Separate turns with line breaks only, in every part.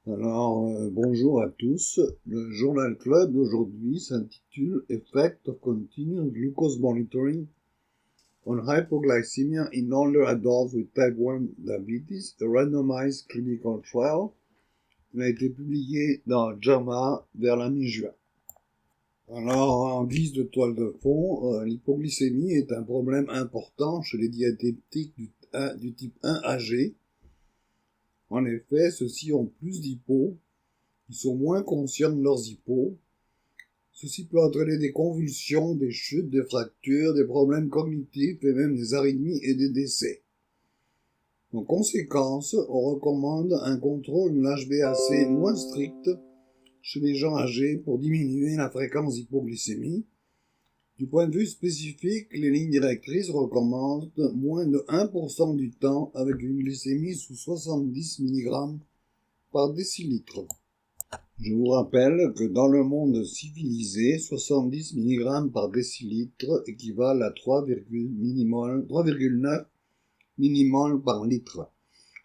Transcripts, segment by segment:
Bonjour à tous. Le Journal Club d'aujourd'hui s'intitule Effect of Continuous Glucose Monitoring on Hypoglycemia in Older Adults with Type 1 Diabetes, a Randomized Clinical Trial. Il a été publié dans JAMA vers la mi-juin. En guise de toile de fond, l'hypoglycémie est un problème important chez les diabétiques du type 1 âgés. En effet, ceux-ci ont plus d'hypo. Ils sont moins conscients de leurs hypos. Ceci peut entraîner des convulsions, des chutes, des fractures, des problèmes cognitifs et même des arythmies et des décès. En conséquence, on recommande un contrôle de l'HbA1c moins strict chez les gens âgés pour diminuer la fréquence d'hypoglycémie. Du point de vue spécifique, les lignes directrices recommandent moins de 1% du temps avec une glycémie sous 70 mg par décilitre. Je vous rappelle que dans le monde civilisé, 70 mg par décilitre équivalent à 3,9 millimoles par litre.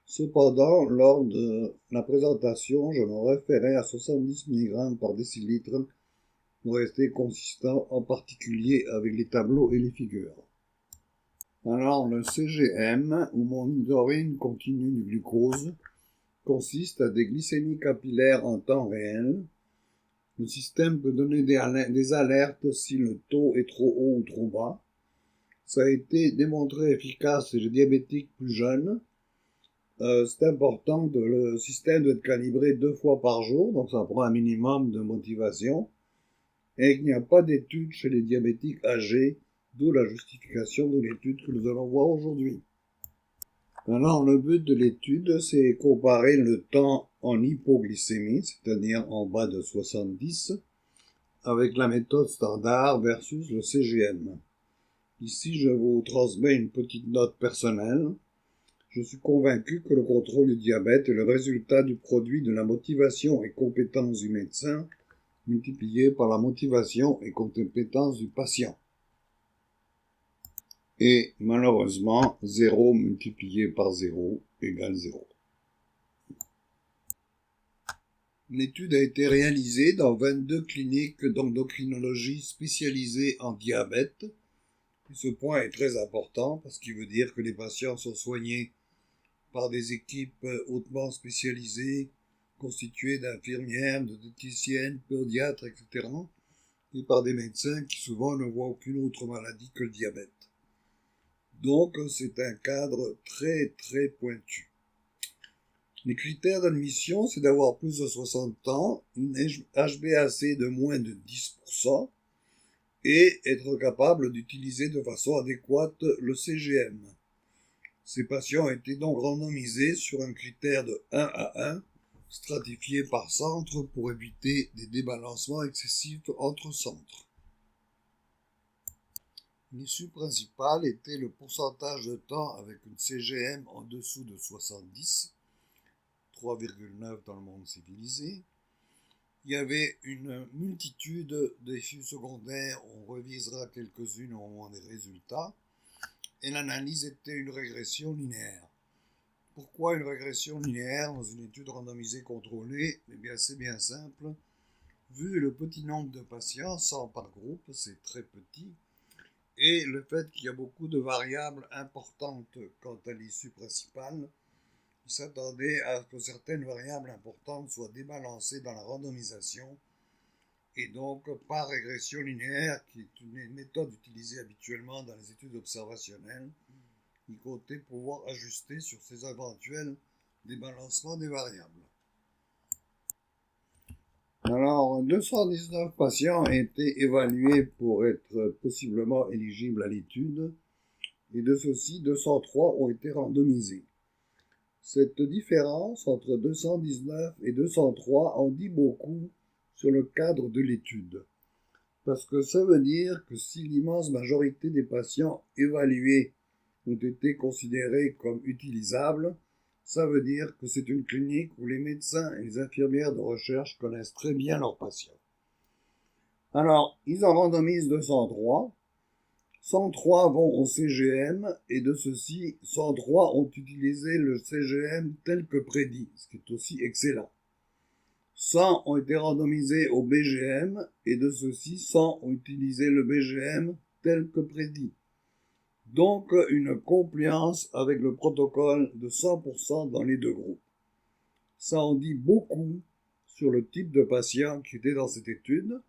Cependant, lors de la présentation, je me référais à 70 mg par décilitre pour rester consistant, en particulier avec les tableaux et les figures. Le CGM, ou monitoring continu du glucose, consiste à des glycémies capillaires en temps réel. Le système peut donner des alertes si le taux est trop haut ou trop bas. Ça a été démontré efficace chez les diabétiques plus jeunes. C'est important, le système doit être calibré 2 fois par jour, donc ça prend un minimum de motivation. Et il n'y a pas d'études chez les diabétiques âgés, d'où la justification de l'étude que nous allons voir aujourd'hui. Le but de l'étude, c'est comparer le temps en hypoglycémie, c'est-à-dire en bas de 70, avec la méthode standard versus le CGM. Ici, je vous transmets une petite note personnelle. Je suis convaincu que le contrôle du diabète est le résultat du produit de la motivation et compétence du médecin multiplié par la motivation et compétence du patient. Et malheureusement, 0 multiplié par 0 égale 0. L'étude a été réalisée dans 22 cliniques d'endocrinologie spécialisées en diabète. Et ce point est très important parce qu'il veut dire que les patients sont soignés par des équipes hautement spécialisées, constituées d'infirmières, de diététiciennes, pédiatres, etc., et par des médecins qui souvent ne voient aucune autre maladie que le diabète. Donc, c'est un cadre très, très pointu. Les critères d'admission, c'est d'avoir plus de 60 ans, une HbA1c de moins de 10% et être capable d'utiliser de façon adéquate le CGM. Ces patients étaient donc randomisés sur un critère de 1 à 1, stratifié par centre pour éviter des débalancements excessifs entre centres. L'issue principale était le pourcentage de temps avec une CGM en dessous de 70, 3,9 dans le monde civilisé. Il y avait une multitude d'effets secondaires, on revisera quelques-unes au moment des résultats, et l'analyse était une régression linéaire. Pourquoi une régression linéaire dans une étude randomisée contrôlée? Eh bien, c'est bien simple. Vu le petit nombre de patients, 100 par groupe, c'est très petit, et le fait qu'il y a beaucoup de variables importantes quant à l'issue principale, il s'attendait à ce que certaines variables importantes soient débalancées dans la randomisation, et donc par régression linéaire, qui est une méthode utilisée habituellement dans les études observationnelles, il comptait pouvoir ajuster sur ces éventuels débalancements des variables. 219 patients ont été évalués pour être possiblement éligibles à l'étude, et de ceux-ci, 203 ont été randomisés. Cette différence entre 219 et 203 en dit beaucoup sur le cadre de l'étude, parce que ça veut dire que si l'immense majorité des patients évalués ont été considérés comme utilisables, ça veut dire que c'est une clinique où les médecins et les infirmières de recherche connaissent très bien leurs patients. Ils en randomisent 203. 103 vont au CGM, et de ceux-ci, 103 ont utilisé le CGM tel que prédit, ce qui est aussi excellent. 100 ont été randomisés au BGM et de ceux-ci, 100 ont utilisé le BGM tel que prédit. Donc une compliance avec le protocole de 100% dans les deux groupes. Ça en dit beaucoup sur le type de patient qui était dans cette étude.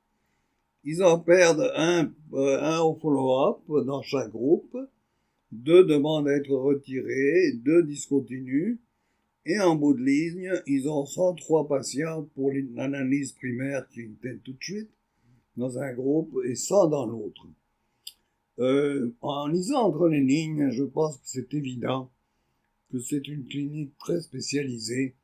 Ils en perdent un au follow-up dans chaque groupe, 2 demandent à être retirés, 2 discontinuent, et en bout de ligne, ils ont 103 patients pour l'analyse primaire qui était tout de suite dans un groupe et 100 dans l'autre. En lisant entre les lignes, je pense que c'est évident que c'est une clinique très spécialisée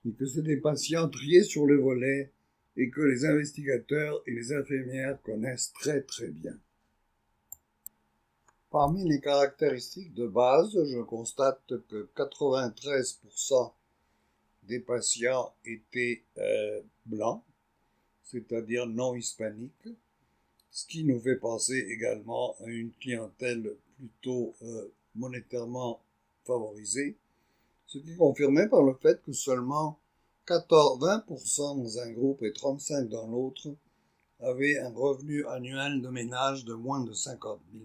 et que c'est des patients triés sur le volet et que les investigateurs et les infirmières connaissent très très bien. Parmi les caractéristiques de base, je constate que 93% des patients étaient blancs, c'est-à-dire non hispaniques, ce qui nous fait penser également à une clientèle plutôt monétairement favorisée, ce qui est confirmé par le fait que seulement 20% dans un groupe et 35% dans l'autre avaient un revenu annuel de ménage de moins de 50 000.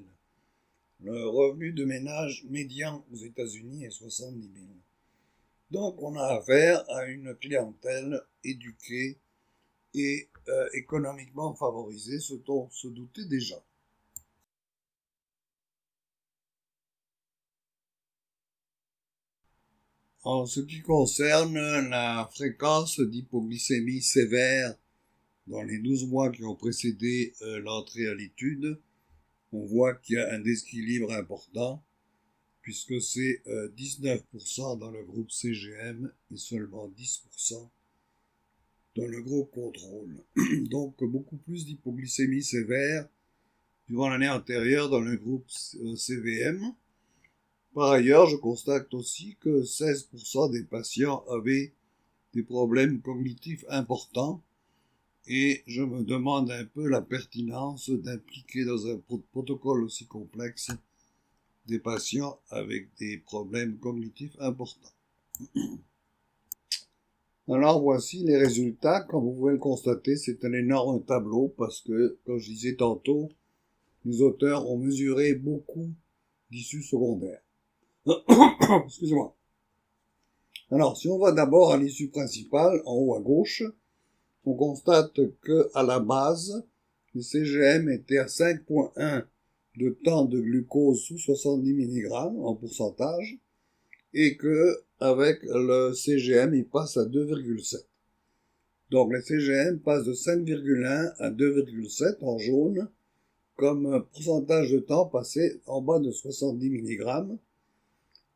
Le revenu de ménage médian aux États-Unis est 70 000. Donc on a affaire à une clientèle éduquée et économiquement favorisée, ce dont on se doutait déjà. En ce qui concerne la fréquence d'hypoglycémie sévère dans les 12 mois qui ont précédé l'entrée à l'étude, on voit qu'il y a un déséquilibre important, puisque c'est 19% dans le groupe CGM et seulement 10% dans le groupe contrôle. Donc beaucoup plus d'hypoglycémie sévère durant l'année antérieure dans le groupe CVM. Par ailleurs, je constate aussi que 16% des patients avaient des problèmes cognitifs importants et je me demande un peu la pertinence d'impliquer dans un protocole aussi complexe des patients avec des problèmes cognitifs importants. Alors voici les résultats. Comme vous pouvez le constater, c'est un énorme tableau parce que, comme je disais tantôt, les auteurs ont mesuré beaucoup d'issues secondaires. Excusez-moi. Alors, si on va d'abord à l'issue principale, en haut à gauche, on constate que à la base, le CGM était à 5,1 de temps de glucose sous 70 mg en pourcentage, et que avec le CGM, il passe à 2,7. Donc le CGM passe de 5,1 à 2,7 en jaune, comme pourcentage de temps passé en bas de 70 mg,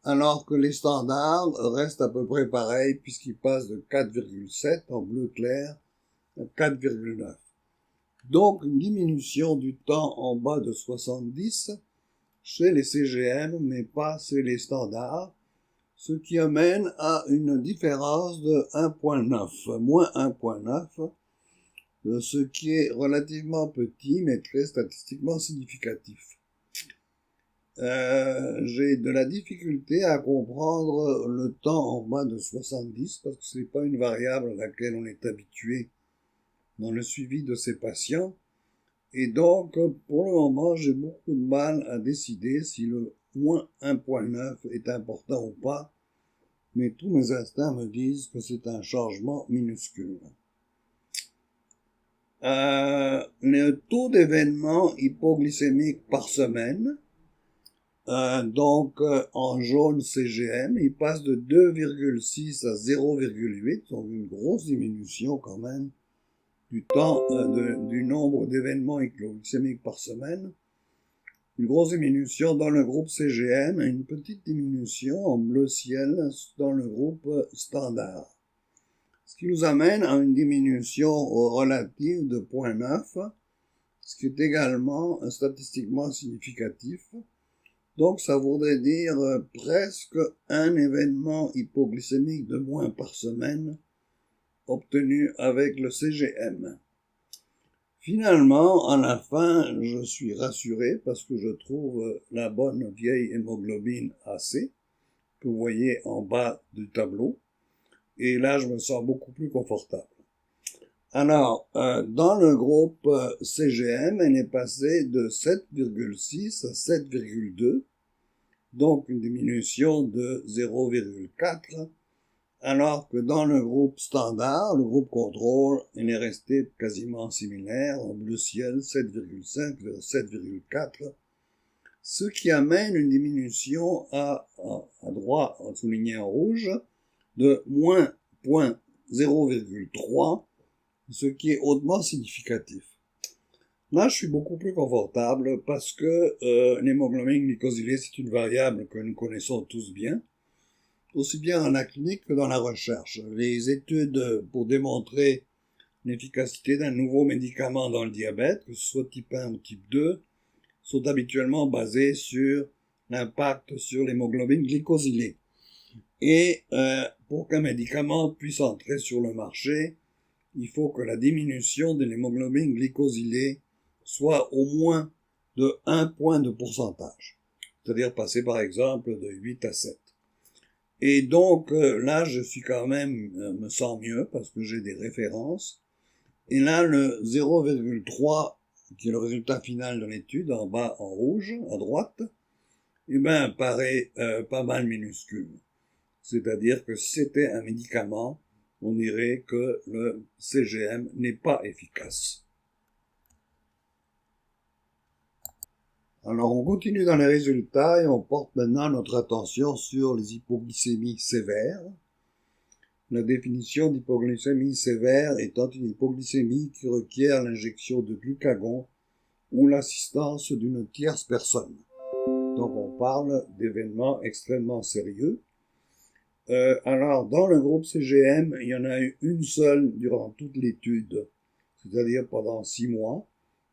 alors que les standards restent à peu près pareils puisqu'ils passent de 4,7 en bleu clair à 4,9. Donc une diminution du temps en bas de 70 chez les CGM, mais pas chez les standards, ce qui amène à une différence de 1,9, moins 1,9, ce qui est relativement petit, mais très statistiquement significatif. J'ai de la difficulté à comprendre le temps en bas de 70, parce que ce n'est pas une variable à laquelle on est habitué dans le suivi de ces patients. Et donc, pour le moment, j'ai beaucoup de mal à décider si le moins 1,9 est important ou pas, mais tous mes instincts me disent que c'est un changement minuscule. Le taux d'événements hypoglycémiques par semaine, en jaune CGM, il passe de 2,6 à 0,8, donc une grosse diminution quand même du temps du nombre d'événements hypoglycémiques par semaine. Une grosse diminution dans le groupe CGM et une petite diminution en bleu ciel dans le groupe standard. Ce qui nous amène à une diminution relative de 0,9, ce qui est également statistiquement significatif. Donc ça voudrait dire presque un événement hypoglycémique de moins par semaine obtenu avec le CGM. Finalement, à la fin, je suis rassuré parce que je trouve la bonne vieille hémoglobine AC, que vous voyez en bas du tableau, et là je me sens beaucoup plus confortable. Alors, dans le groupe CGM, elle est passée de 7,6 à 7,2, donc une diminution de 0,4, alors que dans le groupe standard, le groupe contrôle, elle est restée quasiment similaire, en bleu ciel, 7,5 vers 7,4, ce qui amène une diminution à droite, souligné en rouge, de moins 0,3, ce qui est hautement significatif. Là, je suis beaucoup plus confortable parce que l'hémoglobine glycosylée, c'est une variable que nous connaissons tous bien, aussi bien dans la clinique que dans la recherche. Les études pour démontrer l'efficacité d'un nouveau médicament dans le diabète, que ce soit type 1 ou type 2, sont habituellement basées sur l'impact sur l'hémoglobine glycosylée. Et pour qu'un médicament puisse entrer sur le marché, il faut que la diminution de l'hémoglobine glycosylée soit au moins de 1 point de pourcentage. C'est-à-dire passer par exemple de 8 à 7. Et donc là, je suis quand même, me sens mieux parce que j'ai des références. Et là, le 0,3, qui est le résultat final de l'étude, en bas en rouge, à droite, eh ben, paraît pas mal minuscule. C'est-à-dire que si c'était un médicament, on dirait que le CGM n'est pas efficace. Alors on continue dans les résultats et on porte maintenant notre attention sur les hypoglycémies sévères. La définition d'hypoglycémie sévère étant une hypoglycémie qui requiert l'injection de glucagon ou l'assistance d'une tierce personne. Donc on parle d'événements extrêmement sérieux. Alors dans le groupe CGM, il y en a eu une seule durant toute l'étude, c'est-à-dire pendant 6 mois,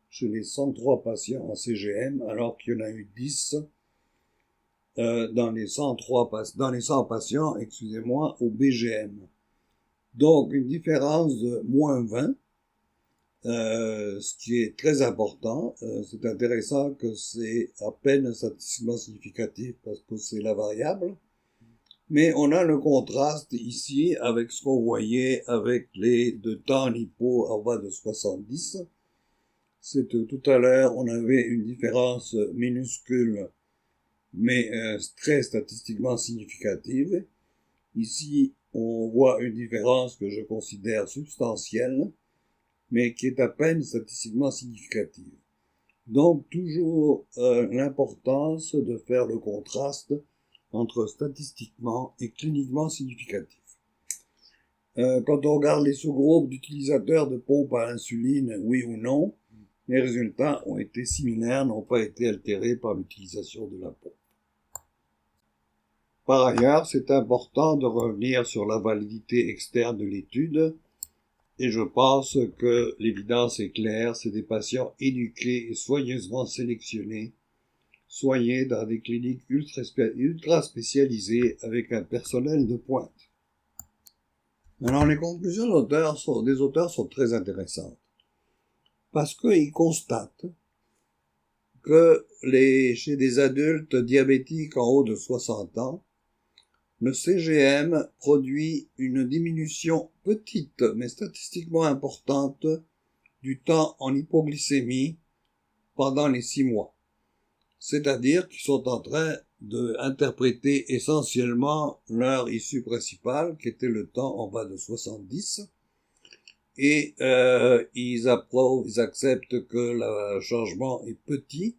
chez les 103 patients en CGM, alors qu'il y en a eu 10 dans les 100 patients, au BGM. Donc une différence de moins 20, ce qui est très important. C'est intéressant que c'est à peine statistiquement significatif parce que c'est la variable. Mais on a le contraste ici avec ce qu'on voyait avec les deux temps lipo en bas de 70. C'est tout à l'heure, on avait une différence minuscule, mais très statistiquement significative. Ici, on voit une différence que je considère substantielle, mais qui est à peine statistiquement significative. Donc, toujours l'importance de faire le contraste entre statistiquement et cliniquement significatif. Quand on regarde les sous-groupes d'utilisateurs de pompes à insuline, oui ou non, les résultats ont été similaires, n'ont pas été altérés par l'utilisation de la pompe. Par ailleurs, c'est important de revenir sur la validité externe de l'étude, et je pense que l'évidence est claire, c'est des patients éduqués et soigneusement sélectionnés, soignés dans des cliniques ultra spécialisées avec un personnel de pointe. Alors les conclusions des auteurs sont très intéressantes, parce qu'ils constatent que chez des adultes diabétiques en haut de 60 ans, le CGM produit une diminution petite mais statistiquement importante du temps en hypoglycémie pendant les 6 mois. C'est-à-dire qu'ils sont en train d'interpréter essentiellement leur issue principale, qui était le temps en bas de 70, et ils acceptent que le changement est petit,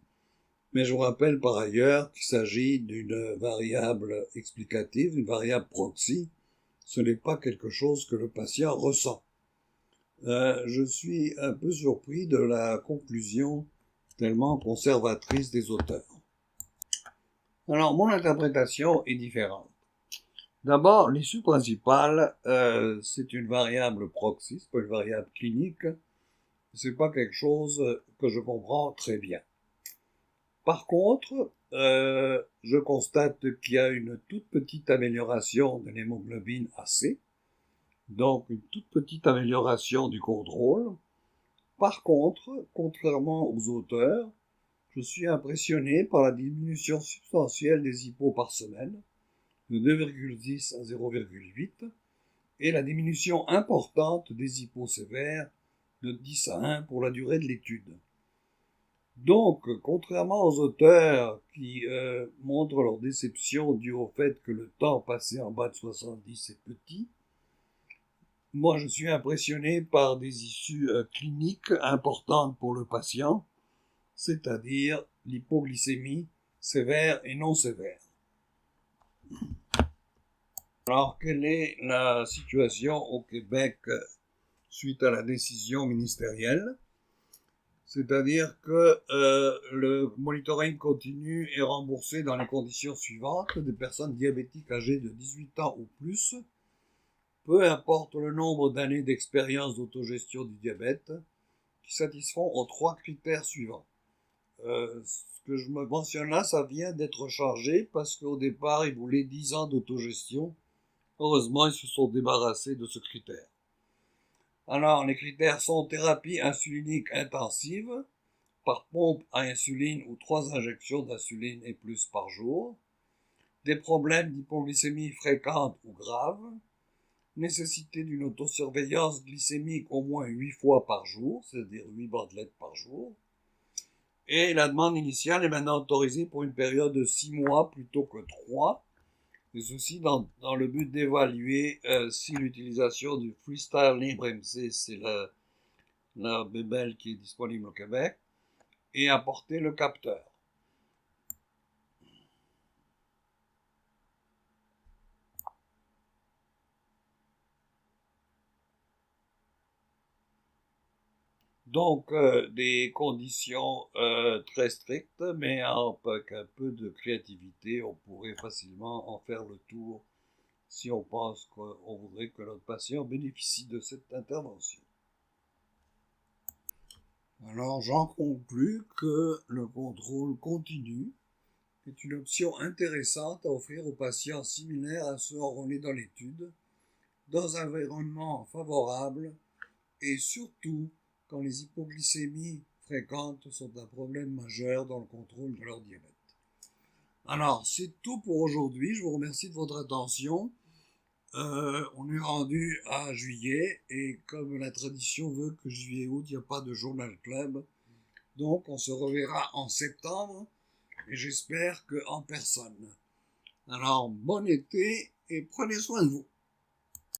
mais je vous rappelle par ailleurs qu'il s'agit d'une variable explicative, une variable proxy. Ce n'est pas quelque chose que le patient ressent. Je suis un peu surpris de la conclusion tellement conservatrice des auteurs. Alors, mon interprétation est différente. D'abord, l'issue principale, c'est une variable proxy, c'est pas une variable clinique. C'est pas quelque chose que je comprends très bien. Par contre, je constate qu'il y a une toute petite amélioration de l'hémoglobine AC, donc une toute petite amélioration du contrôle. Par contre, contrairement aux auteurs, je suis impressionné par la diminution substantielle des hypos par semaine, de 2,10 à 0,8, et la diminution importante des hyposévères de 10 à 1 pour la durée de l'étude. Donc, contrairement aux auteurs qui montrent leur déception due au fait que le temps passé en bas de 70 est petit, moi je suis impressionné par des issues cliniques importantes pour le patient, c'est-à-dire l'hypoglycémie sévère et non sévère. Alors, quelle est la situation au Québec suite à la décision ministérielle? C'est-à-dire que le monitoring continu est remboursé dans les conditions suivantes. Des personnes diabétiques âgées de 18 ans ou plus, peu importe le nombre d'années d'expérience d'autogestion du diabète, qui satisfont aux 3 critères suivants. Ce que je me mentionne là, ça vient d'être changé parce qu'au départ, ils voulaient 10 ans d'autogestion. Heureusement, ils se sont débarrassés de ce critère. Alors, les critères sont thérapie insulinique intensive, par pompe à insuline ou 3 injections d'insuline et plus par jour, des problèmes d'hypoglycémie fréquente ou grave, nécessité d'une autosurveillance glycémique au moins 8 fois par jour, c'est-à-dire 8 bandelettes par jour, et la demande initiale est maintenant autorisée pour une période de 6 mois plutôt que 3, et ceci dans le but d'évaluer si l'utilisation du Freestyle Libre MC, c'est la bébelle qui est disponible au Québec, et apporter le capteur. Donc, des conditions très strictes, mais avec un peu de créativité, on pourrait facilement en faire le tour si on pense qu'on voudrait que notre patient bénéficie de cette intervention. Alors, j'en conclus que le contrôle continu est une option intéressante à offrir aux patients similaires à ceux enrôlés dans l'étude, dans un environnement favorable et surtout quand les hypoglycémies fréquentes sont un problème majeur dans le contrôle de leur diabète. Alors, c'est tout pour aujourd'hui. Je vous remercie de votre attention. On est rendu à juillet et comme la tradition veut que juillet-août, il n'y a pas de journal club. Donc, on se reverra en septembre et j'espère qu'en personne. Alors, bon été et prenez soin de vous.